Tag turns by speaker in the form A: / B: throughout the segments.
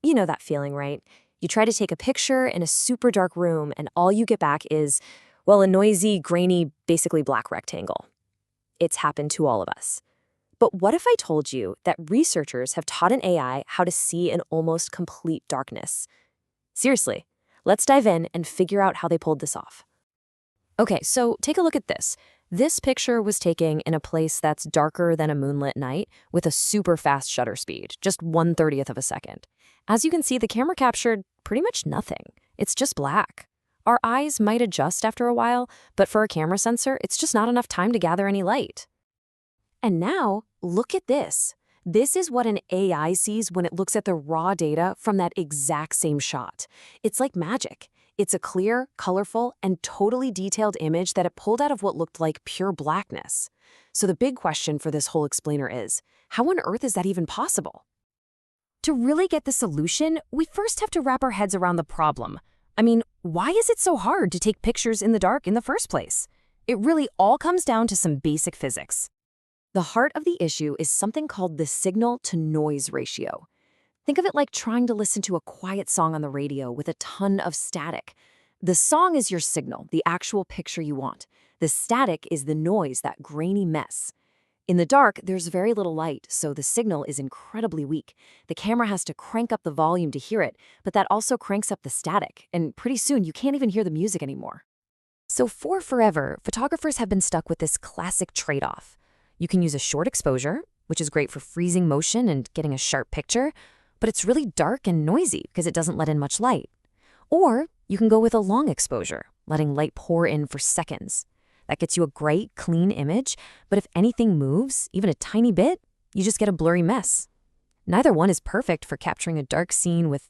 A: You know that feeling, right? You try to take a picture in a super dark room, and all you get back is, well, a noisy, grainy, basically black rectangle. It's happened to all of us. But what if I told you that researchers have taught an AI how to see in almost complete darkness? Seriously, let's dive in and figure out how they pulled this off. Okay, so take a look at this. This picture was taken in a place that's darker than a moonlit night with a super fast shutter speed, just 1/30th of a second. As you can see, the camera captured pretty much nothing. It's just black. Our eyes might adjust after a while, but for a camera sensor, it's just not enough time to gather any light. And now, look at this. This is what an AI sees when it looks at the raw data from that exact same shot. It's like magic. It's a clear, colorful, and totally detailed image that it pulled out of what looked like pure blackness. So the big question for this whole explainer is, how on earth is that even possible? To really get the solution, we first have to wrap our heads around the problem. I mean, why is it so hard to take pictures in the dark in the first place? It really all comes down to some basic physics. The heart of the issue is something called the signal-to-noise ratio. Think of it like trying to listen to a quiet song on the radio with a ton of static. The song is your signal, the actual picture you want. The static is the noise, that grainy mess. In the dark, there's very little light, so the signal is incredibly weak. The camera has to crank up the volume to hear it, but that also cranks up the static, and pretty soon you can't even hear the music anymore. So for forever, photographers have been stuck with this classic trade-off. You can use a short exposure, which is great for freezing motion and getting a sharp picture, but it's really dark and noisy because it doesn't let in much light. Or you can go with a long exposure, letting light pour in for seconds. That gets you a great, clean image, but if anything moves, even a tiny bit, you just get a blurry mess. Neither one is perfect for capturing a dark scene with,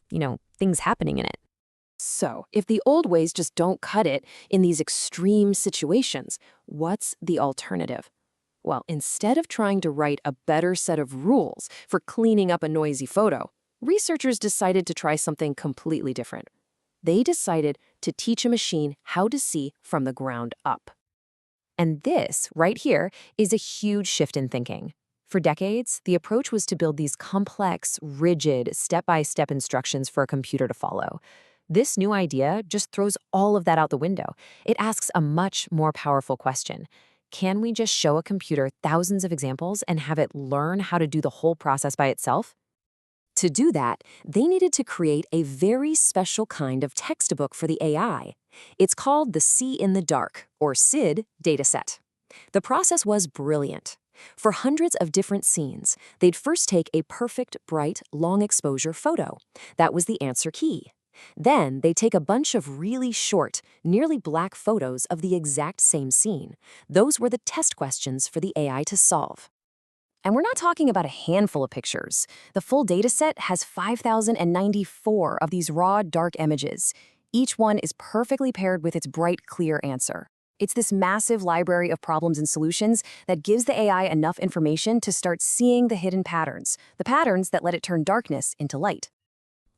A: things happening in it. So, if the old ways just don't cut it in these extreme situations, what's the alternative? Well, instead of trying to write a better set of rules for cleaning up a noisy photo, researchers decided to try something completely different. They decided to teach a machine how to see from the ground up. And this, right here, is a huge shift in thinking. For decades, the approach was to build these complex, rigid, step-by-step instructions for a computer to follow. This new idea just throws all of that out the window. It asks a much more powerful question. Can we just show a computer thousands of examples and have it learn how to do the whole process by itself? To do that, they needed to create a very special kind of textbook for the AI. It's called the See in the Dark, or SID, dataset. The process was brilliant. For hundreds of different scenes, they'd first take a perfect, bright, long exposure photo. That was the answer key. Then they take a bunch of really short, nearly black photos of the exact same scene. Those were the test questions for the AI to solve. And we're not talking about a handful of pictures. The full dataset has 5,094 of these raw, dark images. Each one is perfectly paired with its bright, clear answer. It's this massive library of problems and solutions that gives the AI enough information to start seeing the hidden patterns, the patterns that let it turn darkness into light.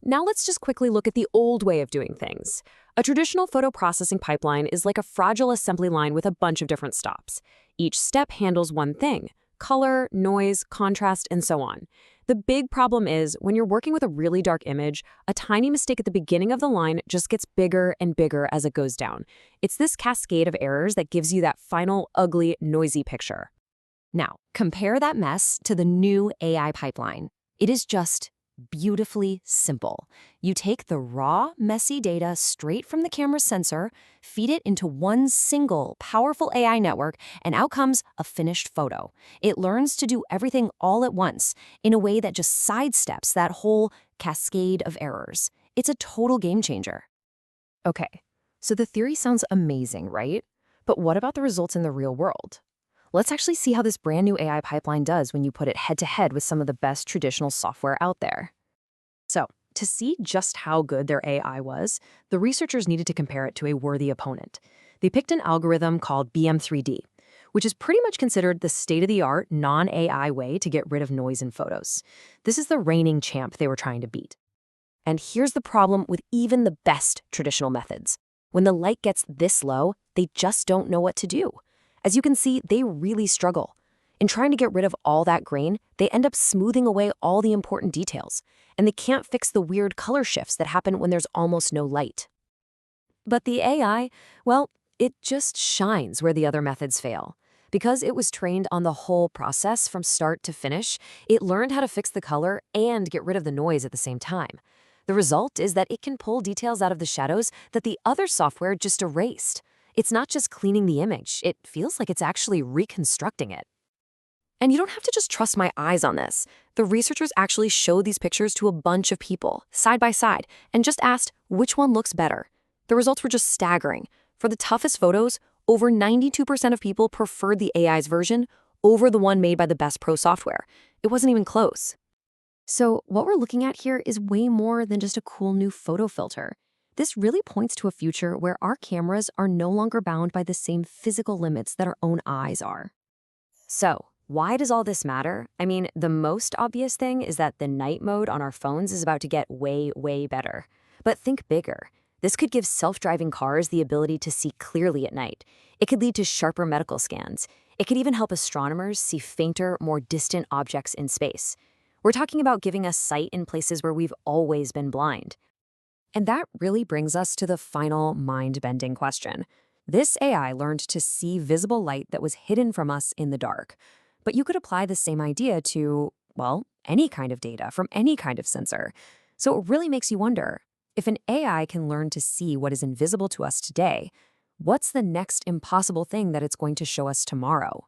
A: Now let's just quickly look at the old way of doing things. A traditional photo processing pipeline is like a fragile assembly line with a bunch of different stops. Each step handles one thing: color, noise, contrast, and so on. The big problem is, when you're working with a really dark image, a tiny mistake at the beginning of the line just gets bigger and bigger as it goes down. It's this cascade of errors that gives you that final, ugly, noisy picture. Now, compare that mess to the new AI pipeline. It is just beautifully simple. You take the raw, messy data straight from the camera's sensor, feed it into one single, powerful AI network, and out comes a finished photo. It learns to do everything all at once in a way that just sidesteps that whole cascade of errors. It's a total game changer. Okay, so the theory sounds amazing, right? But what about the results in the real world? Let's actually see how this brand new AI pipeline does when you put it head-to-head with some of the best traditional software out there. So, to see just how good their AI was, the researchers needed to compare it to a worthy opponent. They picked an algorithm called BM3D, which is pretty much considered the state-of-the-art, non-AI way to get rid of noise in photos. This is the reigning champ they were trying to beat. And here's the problem with even the best traditional methods. When the light gets this low, they just don't know what to do. As you can see, they really struggle. In trying to get rid of all that grain, they end up smoothing away all the important details. and they can't fix the weird color shifts that happen when there's almost no light. But the AI, well, it just shines where the other methods fail. Because it was trained on the whole process from start to finish, it learned how to fix the color and get rid of the noise at the same time. The result is that it can pull details out of the shadows that the other software just erased. It's not just cleaning the image, it feels like it's actually reconstructing it. And you don't have to just trust my eyes on this. The researchers actually showed these pictures to a bunch of people, side by side, and just asked which one looks better. The results were just staggering. For the toughest photos, over 92% of people preferred the AI's version over the one made by the best pro software. It wasn't even close. So what we're looking at here is way more than just a cool new photo filter. This really points to a future where our cameras are no longer bound by the same physical limits that our own eyes are. So, why does all this matter? I mean, the most obvious thing is that the night mode on our phones is about to get way, way better. But think bigger. This could give self-driving cars the ability to see clearly at night. It could lead to sharper medical scans. It could even help astronomers see fainter, more distant objects in space. We're talking about giving us sight in places where we've always been blind. And that really brings us to the final mind-bending question. This AI learned to see visible light that was hidden from us in the dark. But you could apply the same idea to, well, any kind of data from any kind of sensor. So it really makes you wonder, if an AI can learn to see what is invisible to us today, what's the next impossible thing that it's going to show us tomorrow?